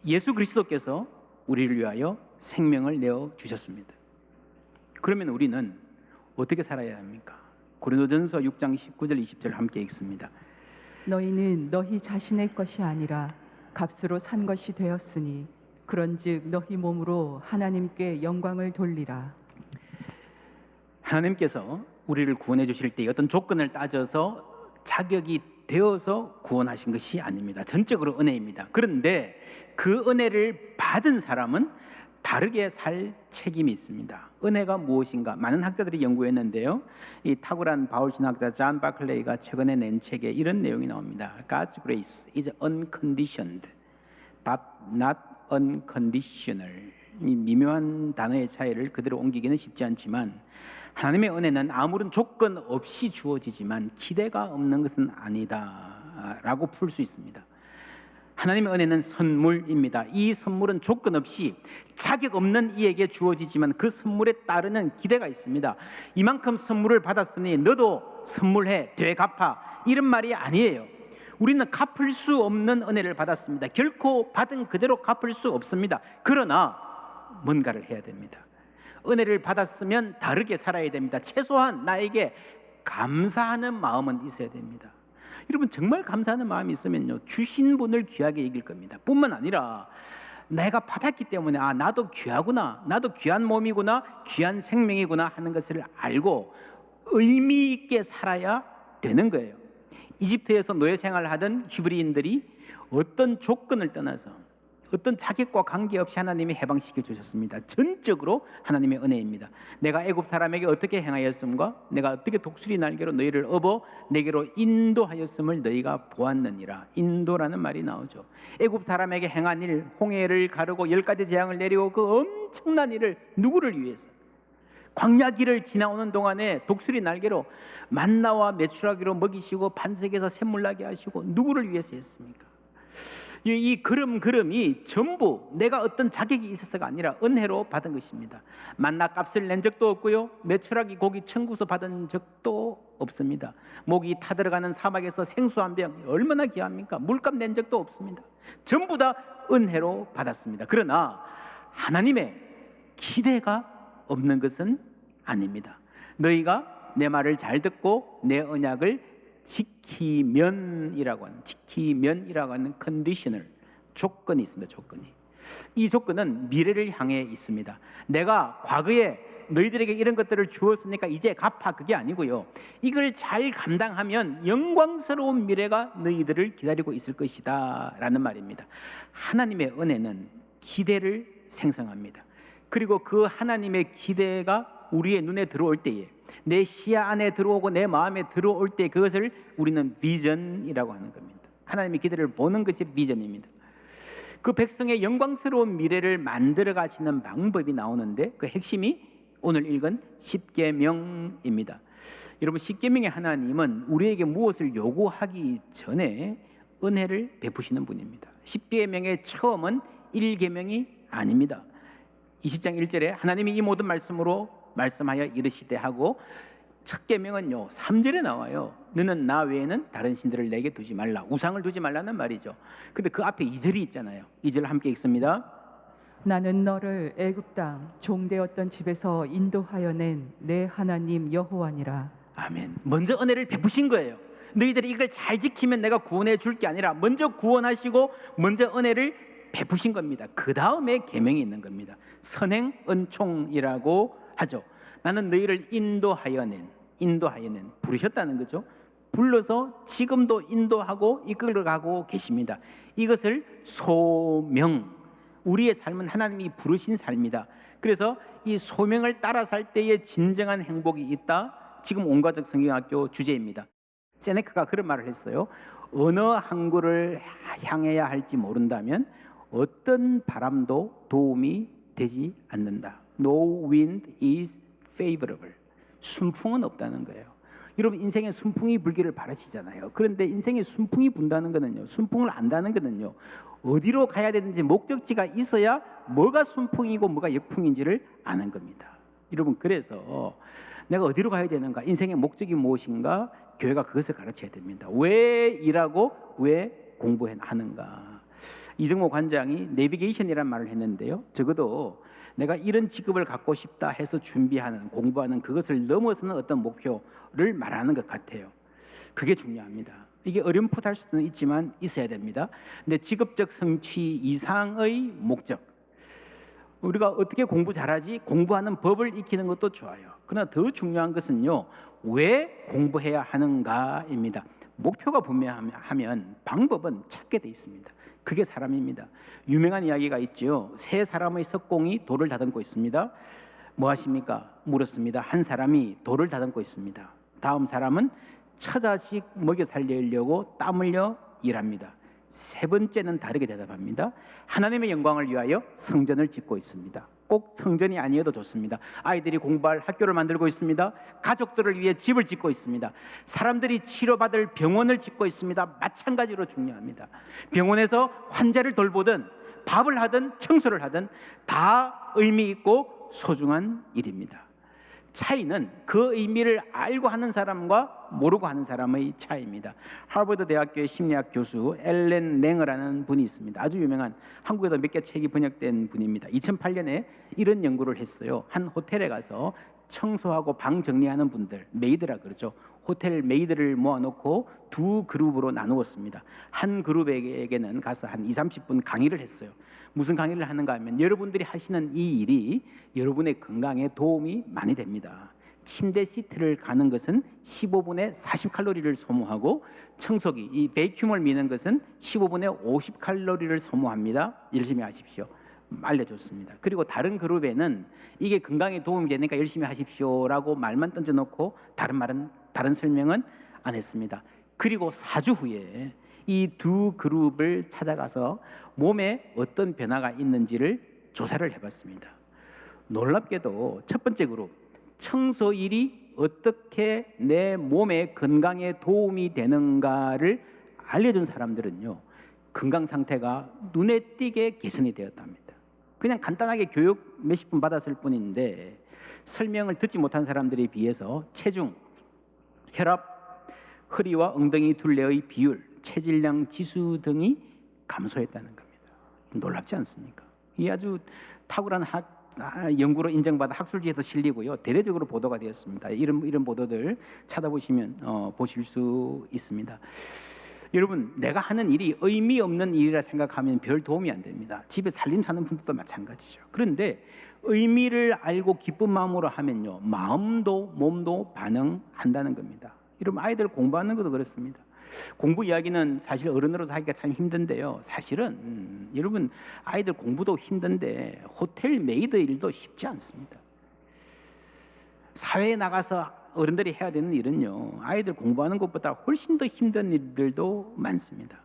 예수 그리스도께서 우리를 위하여 생명을 내어 주셨습니다. 그러면 우리는 어떻게 살아야 합니까? 고린도전서 6장 19절 20절 함께 읽습니다. 너희는 너희 자신의 것이 아니라 값으로 산 것이 되었으니 그런즉 너희 몸으로 하나님께 영광을 돌리라. 하나님께서 우리를 구원해 주실 때 어떤 조건을 따져서 자격이 되어서 구원하신 것이 아닙니다. 전적으로 은혜입니다. 그런데 그 은혜를 받은 사람은 다르게 살 책임이 있습니다. 은혜가 무엇인가? 많은 학자들이 연구했는데요. 이 탁월한 바울 신학자 존 바클레이가 최근에 낸 책에 이런 내용이 나옵니다. God's grace is unconditioned, but not unconditional. 이 미묘한 단어의 차이를 그대로 옮기기는 쉽지 않지만 하나님의 은혜는 아무런 조건 없이 주어지지만 기대가 없는 것은 아니다라고 풀 수 있습니다. 하나님의 은혜는 선물입니다. 이 선물은 조건 없이 자격 없는 이에게 주어지지만 그 선물에 따르는 기대가 있습니다. 이만큼 선물을 받았으니 너도 선물해, 되갚아, 이런 말이 아니에요. 우리는 갚을 수 없는 은혜를 받았습니다. 결코 받은 그대로 갚을 수 없습니다. 그러나 뭔가를 해야 됩니다. 은혜를 받았으면 다르게 살아야 됩니다. 최소한 나에게 감사하는 마음은 있어야 됩니다. 여러분, 정말 감사하는 마음이 있으면요, 주신 분을 귀하게 여길 겁니다. 뿐만 아니라 내가 받았기 때문에 나도 귀하구나, 나도 귀한 몸이구나, 귀한 생명이구나 하는 것을 알고 의미 있게 살아야 되는 거예요. 이집트에서 노예 생활을 하던 히브리인들이 어떤 조건을 떠나서 어떤 자격과 관계없이 하나님이 해방시켜 주셨습니다. 전적으로 하나님의 은혜입니다. 내가 애굽 사람에게 어떻게 행하였음과 내가 어떻게 독수리 날개로 너희를 업어 내게로 인도하였음을 너희가 보았느니라. 인도라는 말이 나오죠. 애굽 사람에게 행한 일, 홍해를 가르고 10가지 재앙을 내리고 그 엄청난 일을 누구를 위해서? 광야 길을 지나오는 동안에 독수리 날개로 만나와 메추라기로 먹이시고 반석에서 샘물 나게 하시고 누구를 위해서 했습니까? 이 걸음이 전부 내가 어떤 자격이 있어서가 아니라 은혜로 받은 것입니다. 만나 값을 낸 적도 없고요, 메추라기 고기 청구서 받은 적도 없습니다. 목이 타들어가는 사막에서 생수 한 병 얼마나 귀합니까? 물값 낸 적도 없습니다. 전부 다 은혜로 받았습니다. 그러나 하나님의 기대가 없는 것은 아닙니다. 너희가 내 말을 잘 듣고 내 언약을 지키면이라고 하는 컨디셔널 조건이 있습니다. 이 조건은 미래를 향해 있습니다. 내가 과거에 너희들에게 이런 것들을 주었으니까 이제 갚아, 그게 아니고요, 이걸 잘 감당하면 영광스러운 미래가 너희들을 기다리고 있을 것이다 라는 말입니다. 하나님의 은혜는 기대를 생성합니다. 그리고 그 하나님의 기대가 우리의 눈에 들어올 때에, 내 시야 안에 들어오고 내 마음에 들어올 때 그것을 우리는 비전이라고 하는 겁니다. 하나님의 기대를 보는 것이 비전입니다. 그 백성의 영광스러운 미래를 만들어 가시는 방법이 나오는데 그 핵심이 오늘 읽은 십계명입니다. 여러분, 십계명의 하나님은 우리에게 무엇을 요구하기 전에 은혜를 베푸시는 분입니다. 십계명의 처음은 1계명이 아닙니다. 20장 1절에 하나님이 이 모든 말씀으로 말씀하여 이르시되 하고, 첫 계명은요 3절에 나와요. 너는 나 외에는 다른 신들을 내게 두지 말라, 우상을 두지 말라는 말이죠. 근데 그 앞에 2절이 있잖아요. 2절 함께 읽습니다. 나는 너를 애굽 땅 종되었던 집에서 인도하여 낸 내 하나님 여호와니라. 아멘. 먼저 은혜를 베푸신 거예요. 너희들이 이걸 잘 지키면 내가 구원해 줄 게 아니라 먼저 구원하시고 먼저 은혜를 베푸신 겁니다. 그 다음에 계명이 있는 겁니다. 선행 은총이라고 하죠. 나는 너희를 인도하여 낸, 부르셨다는 거죠. 불러서 지금도 인도하고 이끌어가고 계십니다. 이것을 소명, 우리의 삶은 하나님이 부르신 삶이다. 그래서 이 소명을 따라 살 때에 진정한 행복이 있다. 지금 온가족 성경학교 주제입니다. 세네카가 그런 말을 했어요. 어느 항구를 향해야 할지 모른다면 어떤 바람도 도움이 되지 않는다. No wind is favorable. 순풍은 없다는 거예요. 여러분, 인생에 순풍이 불기를 바라시잖아요. 그런데 인생에 순풍이 분다는 거는요, 순풍을 안다는 거는요, 어디로 가야 되는지 목적지가 있어야 뭐가 순풍이고 뭐가 역풍인지를 아는 겁니다. 여러분, 그래서 내가 어디로 가야 되는가, 인생의 목적이 무엇인가, 교회가 그것을 가르쳐야 됩니다. 왜 일하고 왜 공부하는가. 이정모 관장이 내비게이션이라는 말을 했는데요. 적어도 내가 이런 직업을 갖고 싶다 해서 준비하는, 공부하는 그것을 넘어서는 어떤 목표를 말하는 것 같아요. 그게 중요합니다. 이게 어렴풋할 수는 있지만 있어야 됩니다. 근데 직업적 성취 이상의 목적, 우리가 어떻게 공부 잘하지? 공부하는 법을 익히는 것도 좋아요. 그러나 더 중요한 것은요, 왜 공부해야 하는가입니다. 목표가 분명하면 방법은 찾게 돼 있습니다. 그게 사람입니다. 유명한 이야기가 있죠. 세 사람의 석공이 돌을 다듬고 있습니다. 뭐 하십니까? 물었습니다. 한 사람이 돌을 다듬고 있습니다. 다음 사람은 처자식 먹여 살리려고 땀 흘려 일합니다. 세 번째는 다르게 대답합니다. 하나님의 영광을 위하여 성전을 짓고 있습니다. 꼭 성전이 아니어도 좋습니다. 아이들이 공부할 학교를 만들고 있습니다. 가족들을 위해 집을 짓고 있습니다. 사람들이 치료받을 병원을 짓고 있습니다. 마찬가지로 중요합니다. 병원에서 환자를 돌보든 밥을 하든 청소를 하든 다 의미 있고 소중한 일입니다. 차이는 그 의미를 알고 하는 사람과 모르고 하는 사람의 차이입니다. 하버드 대학교의 심리학 교수 앨런 랭어라는 분이 있습니다. 아주 유명한, 한국에도 몇 개 책이 번역된 분입니다. 2008년에 이런 연구를 했어요. 한 호텔에 가서 청소하고 방 정리하는 분들, 메이드라 그러죠. 호텔 메이드를 모아놓고 두 그룹으로 나누었습니다. 한 그룹에게는 가서 한 20-30분 강의를 했어요. 무슨 강의를 하는가 하면, 여러분들이 하시는 이 일이 여러분의 건강에 도움이 많이 됩니다. 침대 시트를 가는 것은 15분에 40칼로리를 소모하고, 청소기, 이 베이큐음을 미는 것은 15분에 50칼로리를 소모합니다. 열심히 하십시오. 알려줬습니다. 그리고 다른 그룹에는 이게 건강에 도움이 되니까 열심히 하십시오라고 말만 던져놓고 다른 설명은 안 했습니다. 그리고 4주 후에 이 두 그룹을 찾아가서 몸에 어떤 변화가 있는지를 조사를 해봤습니다. 놀랍게도 첫 번째 그룹, 청소일이 어떻게 내 몸의 건강에 도움이 되는가를 알려준 사람들은요, 건강 상태가 눈에 띄게 개선이 되었답니다. 그냥 간단하게 교육 몇십 분 받았을 뿐인데, 설명을 듣지 못한 사람들에 비해서 체중, 혈압, 허리와 엉덩이 둘레의 비율, 체질량 지수 등이 감소했다는 겁니다. 놀랍지 않습니까? 이 아주 탁월한 연구로 인정받아 학술지에도 실리고요, 대대적으로 보도가 되었습니다. 이런 보도들 찾아보시면 보실 수 있습니다. 여러분, 내가 하는 일이 의미 없는 일이라 생각하면 별 도움이 안 됩니다. 집에 살림 사는 분들도 마찬가지죠. 그런데 의미를 알고 기쁜 마음으로 하면요, 마음도 몸도 반응한다는 겁니다. 여러분, 아이들 공부하는 것도 그렇습니다. 공부 이야기는 사실 어른으로서 하기가 참 힘든데요, 사실은 여러분, 아이들 공부도 힘든데 호텔 메이드 일도 쉽지 않습니다. 사회에 나가서 어른들이 해야 되는 일은요, 아이들 공부하는 것보다 훨씬 더 힘든 일들도 많습니다.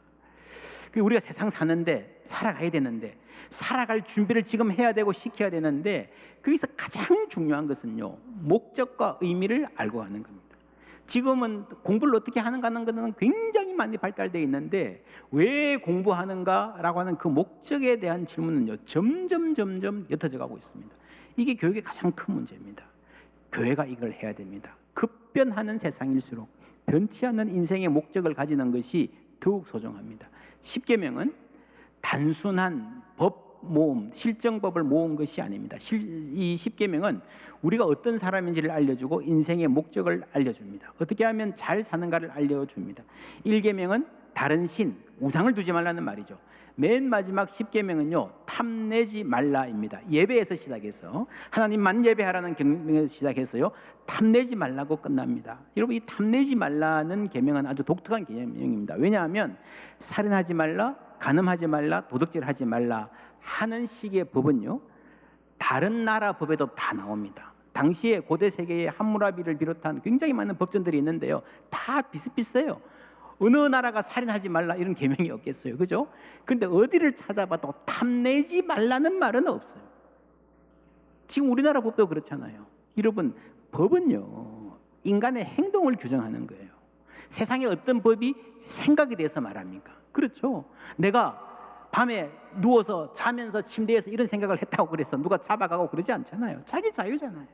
우리가 세상 사는데, 살아가야 되는데, 살아갈 준비를 지금 해야 되고 시켜야 되는데, 거기서 가장 중요한 것은요, 목적과 의미를 알고 하는 겁니다. 지금은 공부를 어떻게 하는가 하는 것은 굉장히 많이 발달되어 있는데, 왜 공부하는가라고 하는 그 목적에 대한 질문은요, 점점 옅어져 가고 있습니다. 이게 교육의 가장 큰 문제입니다. 교회가 이걸 해야 됩니다. 급변하는 세상일수록 변치 않는 인생의 목적을 가지는 것이 더욱 소중합니다. 십계명은 단순한 법 모음, 실정법을 모은 것이 아닙니다. 이 십계명은 우리가 어떤 사람인지를 알려주고 인생의 목적을 알려줍니다. 어떻게 하면 잘 사는가를 알려줍니다. 1계명은 다른 신, 우상을 두지 말라는 말이죠. 맨 마지막 10계명은요, 탐내지 말라입니다. 예배에서 시작해서 하나님만 예배하라는 계명에서 시작해서요, 탐내지 말라고 끝납니다. 여러분, 이 탐내지 말라는 계명은 아주 독특한 계명입니다. 왜냐하면 살인하지 말라, 간음하지 말라, 도둑질하지 말라 하는 식의 법은요, 다른 나라 법에도 다 나옵니다. 당시에 고대 세계의 함무라비를 비롯한 굉장히 많은 법전들이 있는데요, 다 비슷비슷해요. 어느 나라가 살인하지 말라 이런 계명이 없겠어요, 그죠? 근데 어디를 찾아봐도 탐내지 말라는 말은 없어요. 지금 우리나라 법도 그렇잖아요. 여러분, 법은요, 인간의 행동을 규정하는 거예요. 세상에 어떤 법이 생각에 대해서 말합니까? 그렇죠. 내가 밤에 누워서 자면서 침대에서 이런 생각을 했다고 그래서 누가 잡아가고 그러지 않잖아요. 자기 자유잖아요.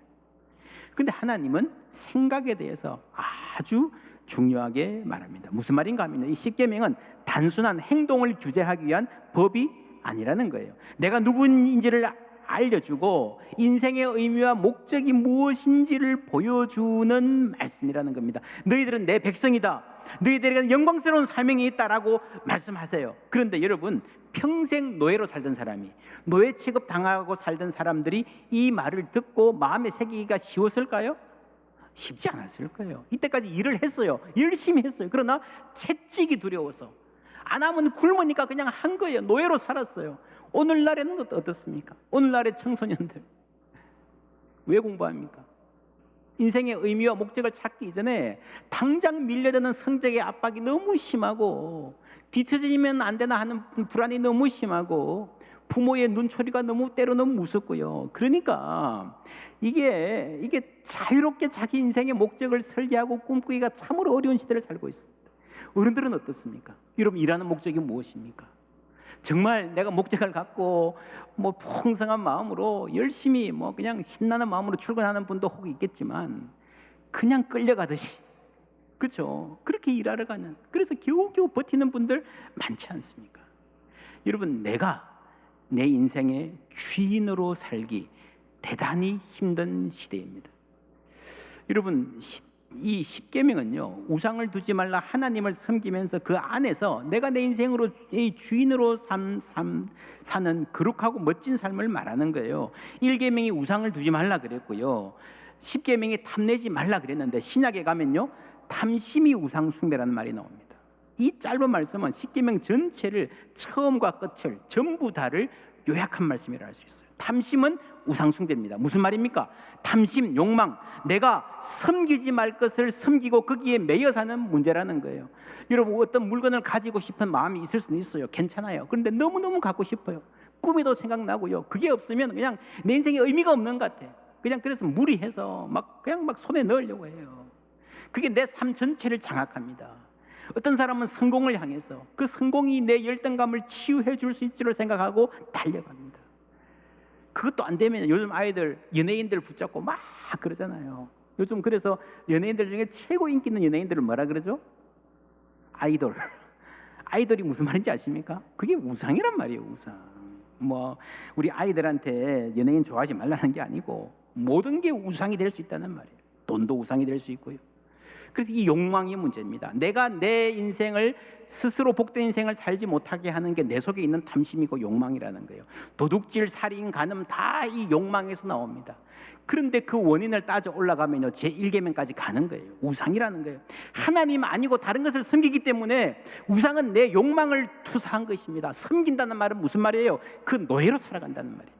근데 하나님은 생각에 대해서 아주 중요하게 말합니다. 무슨 말인가 하면 이 십계명은 단순한 행동을 규제하기 위한 법이 아니라는 거예요. 내가 누구인지를 알려주고 인생의 의미와 목적이 무엇인지를 보여주는 말씀이라는 겁니다. 너희들은 내 백성이다. 너희들에게는 영광스러운 사명이 있다라고 말씀하세요. 그런데 여러분, 평생 노예로 살던 사람이, 노예 취급 당하고 살던 사람들이 이 말을 듣고 마음에 새기기가 쉬웠을까요? 쉽지 않았을 거예요. 이때까지 일을 했어요. 열심히 했어요. 그러나 채찍이 두려워서, 안 하면 굶으니까 그냥 한 거예요. 노예로 살았어요. 오늘날에는 어떻습니까? 오늘날의 청소년들 왜 공부합니까? 인생의 의미와 목적을 찾기 이전에 당장 밀려드는 성적의 압박이 너무 심하고, 뒤처지면 안 되나 하는 불안이 너무 심하고, 부모의 눈초리가 때로는 무섭고요. 그러니까 이게 자유롭게 자기 인생의 목적을 설계하고 꿈꾸기가 참으로 어려운 시대를 살고 있습니다. 어른들은 어떻습니까? 여러분, 일하는 목적이 무엇입니까? 정말 내가 목적을 갖고 풍성한 마음으로 열심히 그냥 신나는 마음으로 출근하는 분도 혹 있겠지만, 그냥 끌려가듯이, 그렇죠? 그렇게 일하러 가는, 그래서 겨우겨우 버티는 분들 많지 않습니까? 여러분, 내가 내 인생의 주인으로 살기 대단히 힘든 시대입니다. 여러분, 이 십계명은요, 우상을 두지 말라, 하나님을 섬기면서 그 안에서 내가 내 인생으로 이 주인으로 사는 거룩하고 멋진 삶을 말하는 거예요. 1계명이 우상을 두지 말라 그랬고요, 10계명이 탐내지 말라 그랬는데, 신약에 가면요, 탐심이 우상 숭배라는 말이 나옵니다. 이 짧은 말씀은 10계명 전체를, 처음과 끝을 전부 다를 요약한 말씀이라 할 수 있어요. 탐심은 우상 숭배입니다. 무슨 말입니까? 탐심, 욕망, 내가 섬기지 말 것을 섬기고 거기에 매여 사는 문제라는 거예요. 여러분, 어떤 물건을 가지고 싶은 마음이 있을 수는 있어요. 괜찮아요. 그런데 너무너무 갖고 싶어요. 꿈에도 생각나고요. 그게 없으면 그냥 내 인생에 의미가 없는 것 같아. 그냥 그래서 무리해서 그냥 손에 넣으려고 해요. 그게 내 삶 전체를 장악합니다. 어떤 사람은 성공을 향해서 그 성공이 내 열등감을 치유해 줄 수 있지를 생각하고 달려갑니다. 그것도 안 되면 요즘 아이들 연예인들 붙잡고 막 그러잖아요. 요즘 그래서 연예인들 중에 최고 인기 있는 연예인들을 뭐라 그러죠? 아이돌. 아이돌이 무슨 말인지 아십니까? 그게 우상이란 말이에요. 우상. 우리 아이들한테 연예인 좋아하지 말라는 게 아니고, 모든 게 우상이 될 수 있다는 말이에요. 돈도 우상이 될 수 있고요. 그래서 이 욕망이 문제입니다. 내가 내 인생을 스스로 복된 인생을 살지 못하게 하는 게 내 속에 있는 탐심이고 욕망이라는 거예요. 도둑질, 살인, 간음 다 이 욕망에서 나옵니다. 그런데 그 원인을 따져 올라가면요, 제1계명까지 가는 거예요. 우상이라는 거예요. 하나님 아니고 다른 것을 섬기기 때문에 우상은 내 욕망을 투사한 것입니다. 섬긴다는 말은 무슨 말이에요? 그 노예로 살아간다는 말입니다.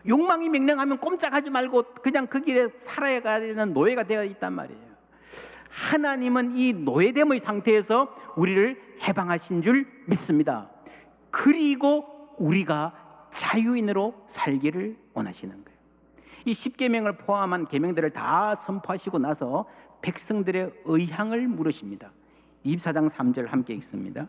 욕망이 명령하면 꼼짝하지 말고 그냥 그 길에 살아야 되는 노예가 되어 있단 말이에요. 하나님은 이 노예됨의 상태에서 우리를 해방하신 줄 믿습니다. 그리고 우리가 자유인으로 살기를 원하시는 거예요. 이 10계명을 포함한 계명들을 다 선포하시고 나서 백성들의 의향을 물으십니다. 24장 3절 함께 읽습니다.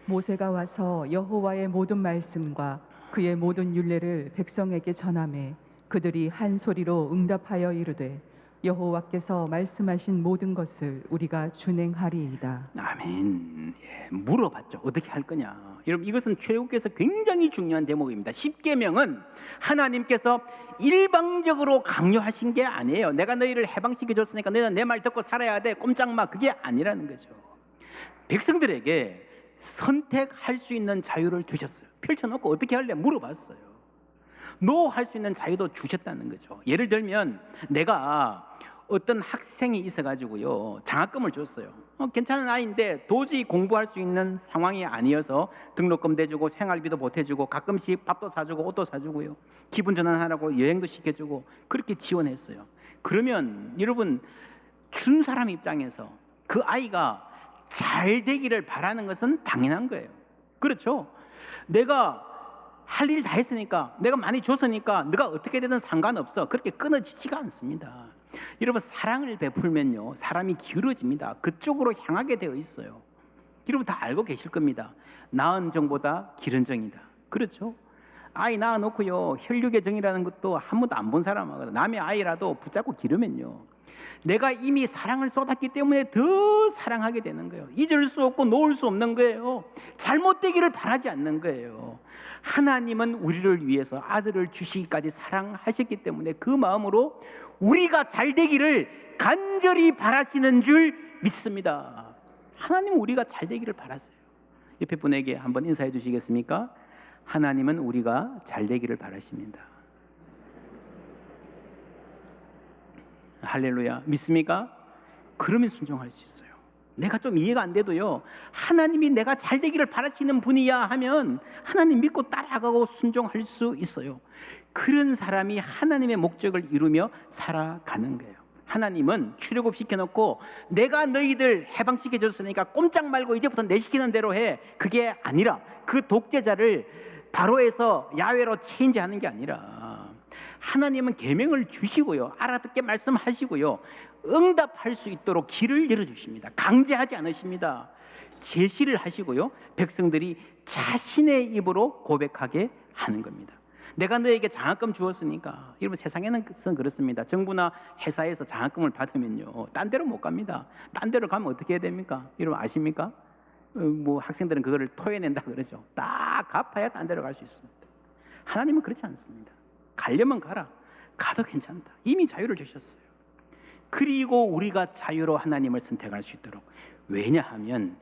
모세가 와서 여호와의 모든 말씀과 그의 모든 율례를 백성에게 전하매 그들이 한 소리로 응답하여 이르되 여호와께서 말씀하신 모든 것을 우리가 준행하리이다. 아멘. 물어봤죠. 어떻게 할 거냐. 여러분, 이것은 출애굽기에서 굉장히 중요한 대목입니다. 10계명은 하나님께서 일방적으로 강요하신 게 아니에요. 내가 너희를 해방시켜 줬으니까 너희는 내 말 듣고 살아야 돼, 꼼짝 마, 그게 아니라는 거죠. 백성들에게 선택할 수 있는 자유를 주셨어요. 펼쳐놓고 어떻게 할래? 물어봤어요. 너 할 수 있는 자유도 주셨다는 거죠. 예를 들면 내가 어떤 학생이 있어가지고요, 장학금을 줬어요. 괜찮은 아이인데 도저히 공부할 수 있는 상황이 아니어서 등록금 대주고 생활비도 보태주고 가끔씩 밥도 사주고 옷도 사주고요, 기분 전환하라고 여행도 시켜주고 그렇게 지원했어요. 그러면 여러분, 준 사람 입장에서 그 아이가 잘 되기를 바라는 것은 당연한 거예요. 그렇죠? 내가 할 일 다 했으니까, 내가 많이 줬으니까 네가 어떻게 되든 상관없어, 그렇게 끊어지지가 않습니다. 여러분, 사랑을 베풀면요, 사람이 기울어집니다. 그쪽으로 향하게 되어 있어요. 여러분 다 알고 계실 겁니다. 낳은 정보다 기른 정이다. 그렇죠? 아이 낳아놓고요, 혈육의 정이라는 것도 한 번도 안 본 사람하고 남의 아이라도 붙잡고 기르면요, 내가 이미 사랑을 쏟았기 때문에 더 사랑하게 되는 거예요. 잊을 수 없고 놓을 수 없는 거예요. 잘못되기를 바라지 않는 거예요. 하나님은 우리를 위해서 아들을 주시기까지 사랑하셨기 때문에 그 마음으로 우리가 잘 되기를 간절히 바라시는 줄 믿습니다. 하나님은 우리가 잘 되기를 바라세요. 옆에 분에게 한번 인사해 주시겠습니까? 하나님은 우리가 잘 되기를 바라십니다. 할렐루야. 믿습니까? 그러면 순종할 수 있어요. 내가 좀 이해가 안 돼도요, 하나님이 내가 잘 되기를 바라시는 분이야 하면 하나님 믿고 따라가고 순종할 수 있어요. 그런 사람이 하나님의 목적을 이루며 살아가는 거예요. 하나님은 출애굽 시켜놓고 내가 너희들 해방시켜줬으니까 꼼짝 말고 이제부터 내 시키는 대로 해, 그게 아니라 그 독재자를 바로에서 야훼로 체인지하는 게 아니라 하나님은 계명을 주시고요, 알아듣게 말씀하시고요, 응답할 수 있도록 길을 열어주십니다. 강제하지 않으십니다. 제시를 하시고요, 백성들이 자신의 입으로 고백하게 하는 겁니다. 내가 너에게 장학금 주었으니까. 여러분, 세상에는 그렇습니다. 정부나 회사에서 장학금을 받으면요, 딴 데로 못 갑니다. 딴 데로 가면 어떻게 해야 됩니까? 여러분 아십니까? 뭐 학생들은 그거를 토해낸다 그러죠. 딱 갚아야 딴 데로 갈 수 있습니다. 하나님은 그렇지 않습니다. 가려면 가라. 가도 괜찮다. 이미 자유를 주셨어요. 그리고 우리가 자유로 하나님을 선택할 수 있도록. 왜냐하면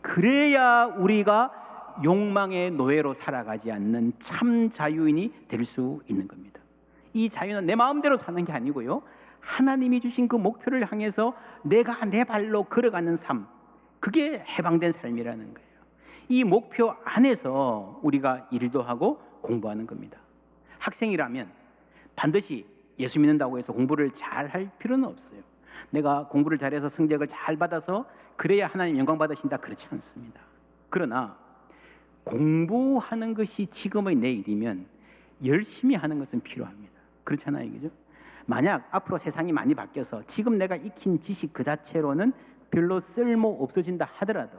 그래야 우리가 욕망의 노예로 살아가지 않는 참 자유인이 될 수 있는 겁니다. 이 자유는 내 마음대로 사는 게 아니고요, 하나님이 주신 그 목표를 향해서 내가 내 발로 걸어가는 삶, 그게 해방된 삶이라는 거예요. 이 목표 안에서 우리가 일도 하고 공부하는 겁니다. 학생이라면 반드시 예수 믿는다고 해서 공부를 잘 할 필요는 없어요. 내가 공부를 잘해서 성적을 잘 받아서 그래야 하나님 영광 받으신다, 그렇지 않습니다. 그러나 공부하는 것이 지금의 내 일이면 열심히 하는 것은 필요합니다. 그렇잖아요, 그죠? 만약 앞으로 세상이 많이 바뀌어서 지금 내가 익힌 지식 그 자체로는 별로 쓸모 없어진다 하더라도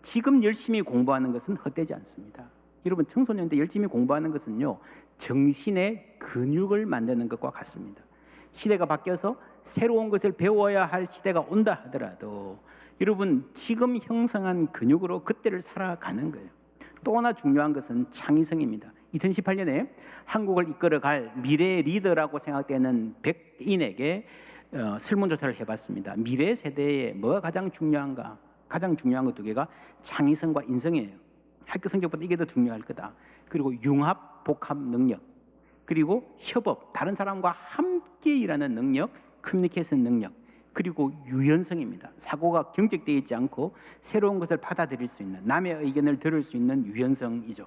지금 열심히 공부하는 것은 헛되지 않습니다. 여러분, 청소년 때 열심히 공부하는 것은요, 정신의 근육을 만드는 것과 같습니다. 시대가 바뀌어서 새로운 것을 배워야 할 시대가 온다 하더라도 여러분, 지금 형성한 근육으로 그때를 살아가는 거예요. 또 하나 중요한 것은 창의성입니다. 2018년에 한국을 이끌어갈 미래 리더라고 생각되는 100인에게 설문조사를 해봤습니다. 미래 세대에 뭐가 가장 중요한가? 가장 중요한 것 두 개가 창의성과 인성이에요. 학교 성적보다 이게 더 중요할 거다. 그리고 융합, 복합 능력, 그리고 협업, 다른 사람과 함께 일하는 능력, 커뮤니케이션 능력, 그리고 유연성입니다. 사고가 경직되어 있지 않고 새로운 것을 받아들일 수 있는, 남의 의견을 들을 수 있는 유연성이죠.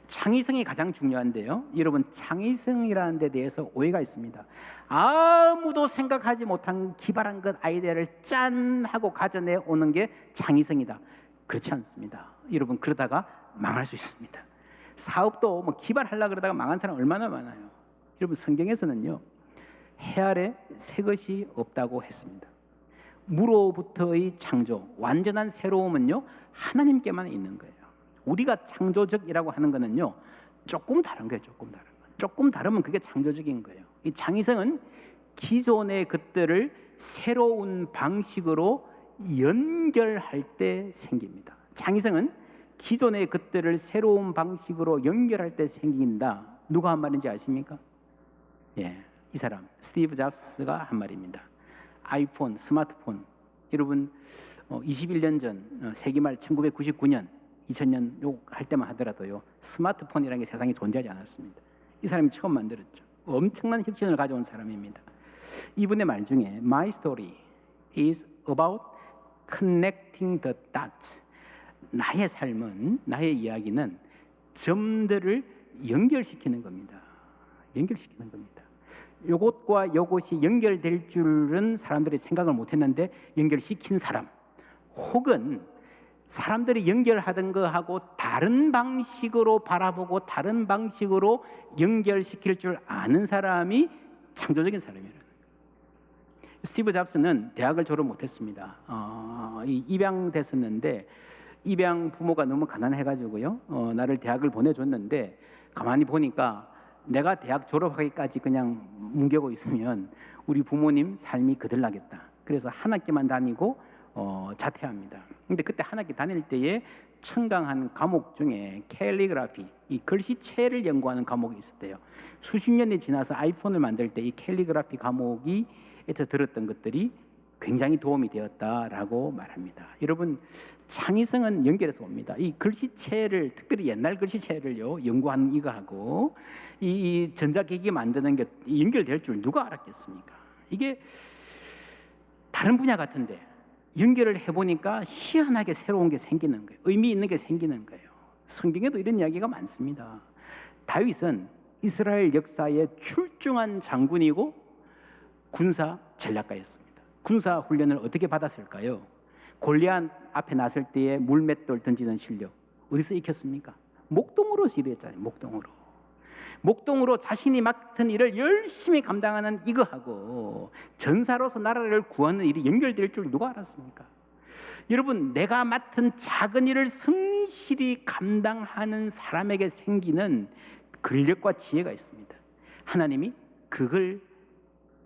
창의성이 가장 중요한데요, 여러분, 창의성이라는 데 대해서 오해가 있습니다. 아무도 생각하지 못한 기발한 것, 아이디어를 짠 하고 가져내 오는 게 창의성이다. 그렇지 않습니다. 여러분, 그러다가 망할 수 있습니다. 사업도 뭐 기발하려고 그러다가 망한 사람 얼마나 많아요. 여러분, 성경에서는요, 해 아래 새 것이 없다고 했습니다. 무로부터의 창조, 완전한 새로움은요, 하나님께만 있는 거예요. 우리가 창조적이라고 하는 거는요, 조금 다른 거예요. 조금 다르면 그게 창조적인 거예요. 이 창의성은 기존의 것들을 새로운 방식으로 연결할 때 생깁니다. 창의성은 기존의 것들을 새로운 방식으로 연결할 때 생긴다. 누가 한 말인지 아십니까? 예, 이 사람 스티브 잡스가 한 말입니다. 아이폰, 스마트폰. 여러분, 21년 전 세기 말 1999년, 2000년 요 할 때만 하더라도요, 스마트폰이라는 게 세상에 존재하지 않았습니다. 이 사람이 처음 만들었죠. 엄청난 혁신을 가져온 사람입니다. 이분의 말 중에 My story is about connecting the dots. 나의 삶은, 나의 이야기는 점들을 연결시키는 겁니다. 연결시키는 겁니다. 요것과 요것이 연결될 줄은 사람들이 생각을 못했는데 연결시킨 사람, 혹은 사람들이 연결하던 거하고 다른 방식으로 바라보고 다른 방식으로 연결시킬 줄 아는 사람이 창조적인 사람이라는 거예요. 스티브 잡스는 대학을 졸업 못했습니다. 입양됐었는데 입양 부모가 너무 가난해가지고요, 나를 대학을 보내줬는데 가만히 보니까 내가 대학 졸업하기까지 그냥 뭉개고 있으면 우리 부모님 삶이 거들나겠다. 그래서 한 학기만 다니고 자퇴합니다. 근데 그때 한 학기 다닐 때에 청강한 과목 중에 캘리그라피, 이 글씨체를 연구하는 과목이 있었대요. 수십 년이 지나서 아이폰을 만들 때 이 캘리그라피 과목에서 들었던 것들이 굉장히 도움이 되었다라고 말합니다. 여러분, 창의성은 연결해서 옵니다. 이 글씨체를, 특별히 옛날 글씨체를요 연구하는 이거하고 이 전자기기 만드는 게 연결될 줄 누가 알았겠습니까? 이게 다른 분야 같은데 연결을 해보니까 희한하게 새로운 게 생기는 거예요. 의미 있는 게 생기는 거예요. 성경에도 이런 이야기가 많습니다. 다윗은 이스라엘 역사에 출중한 장군이고 군사 전략가였습니다. 군사 훈련을 어떻게 받았을까요? 골리앗 앞에 나설 때에 물맷돌 던지는 실력 어디서 익혔습니까? 목동으로서 일했잖아요. 목동으로 자신이 맡은 일을 열심히 감당하는 이거하고 전사로서 나라를 구하는 일이 연결될 줄 누가 알았습니까? 여러분, 내가 맡은 작은 일을 성실히 감당하는 사람에게 생기는 근력과 지혜가 있습니다. 하나님이 그걸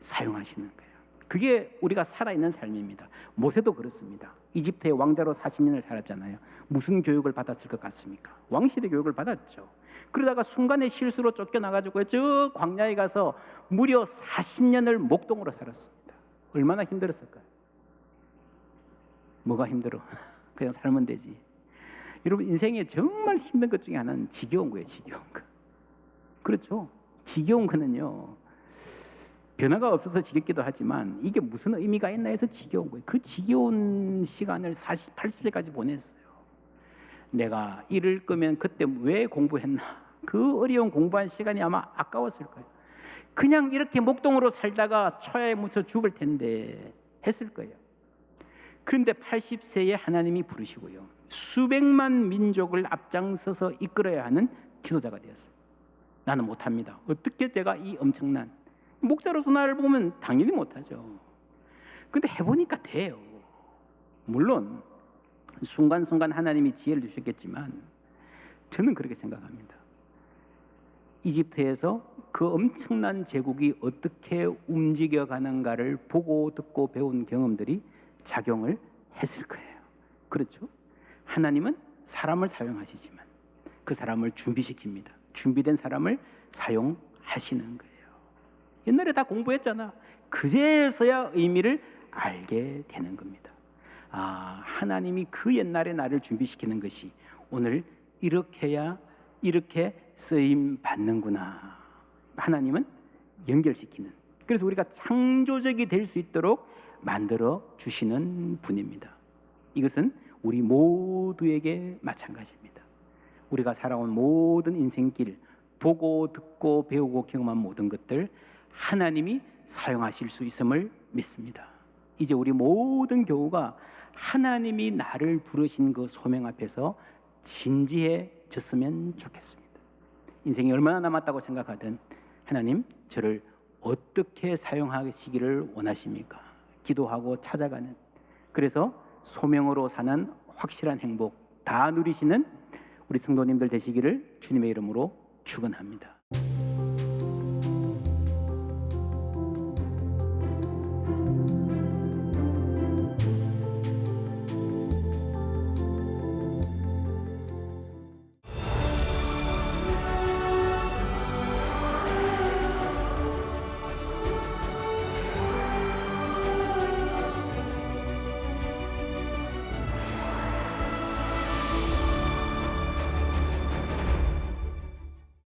사용하시는 거예요. 그게 우리가 살아있는 삶입니다. 모세도 그렇습니다. 이집트의 왕자로 40년을 살았잖아요. 무슨 교육을 받았을 것 같습니까? 왕실의 교육을 받았죠. 그러다가 순간의 실수로 쫓겨나가지고 저 광야에 가서 무려 40년을 목동으로 살았습니다. 얼마나 힘들었을까요? 뭐가 힘들어? 그냥 살면 되지. 여러분, 인생에 정말 힘든 것 중에 하나는 지겨운 거예요. 지겨운 거. 그렇죠? 지겨운 거는요, 변화가 없어서 지겹기도 하지만 이게 무슨 의미가 있나 해서 지겨운 거예요. 그 지겨운 시간을 40, 80세까지 보냈어요. 내가 이럴 거면 그때 왜 공부했나? 그 어려운 공부한 시간이 아마 아까웠을 거예요. 그냥 이렇게 목동으로 살다가 초야에 묻혀 죽을 텐데 했을 거예요. 그런데 80세에 하나님이 부르시고요, 수백만 민족을 앞장서서 이끌어야 하는 지도자가 되었어요. 나는 못합니다. 어떻게 제가 이 엄청난 목사로서 나를 보면 당연히 못하죠. 근데 해보니까 돼요. 물론 순간순간 하나님이 지혜를 주셨겠지만 저는 그렇게 생각합니다. 이집트에서 그 엄청난 제국이 어떻게 움직여가는가를 보고 듣고 배운 경험들이 작용을 했을 거예요. 그렇죠? 하나님은 사람을 사용하시지만 그 사람을 준비시킵니다. 준비된 사람을 사용하시는 거예요. 옛날에 다 공부했잖아. 그제서야 의미를 알게 되는 겁니다. 아, 하나님이 그 옛날에 나를 준비시키는 것이 오늘 이렇게 쓰임 받는구나. 하나님은 연결시키는, 그래서 우리가 창조적이 될 수 있도록 만들어 주시는 분입니다. 이것은 우리 모두에게 마찬가지입니다. 우리가 살아온 모든 인생길, 보고 듣고 배우고 경험한 모든 것들 하나님이 사용하실 수 있음을 믿습니다. 이제 우리 모든 교우가 하나님이 나를 부르신 그 소명 앞에서 진지해졌으면 좋겠습니다. 인생이 얼마나 남았다고 생각하든 하나님, 저를 어떻게 사용하시기를 원하십니까? 기도하고 찾아가는, 그래서 소명으로 사는 확실한 행복 다 누리시는 우리 성도님들 되시기를 주님의 이름으로 축원합니다.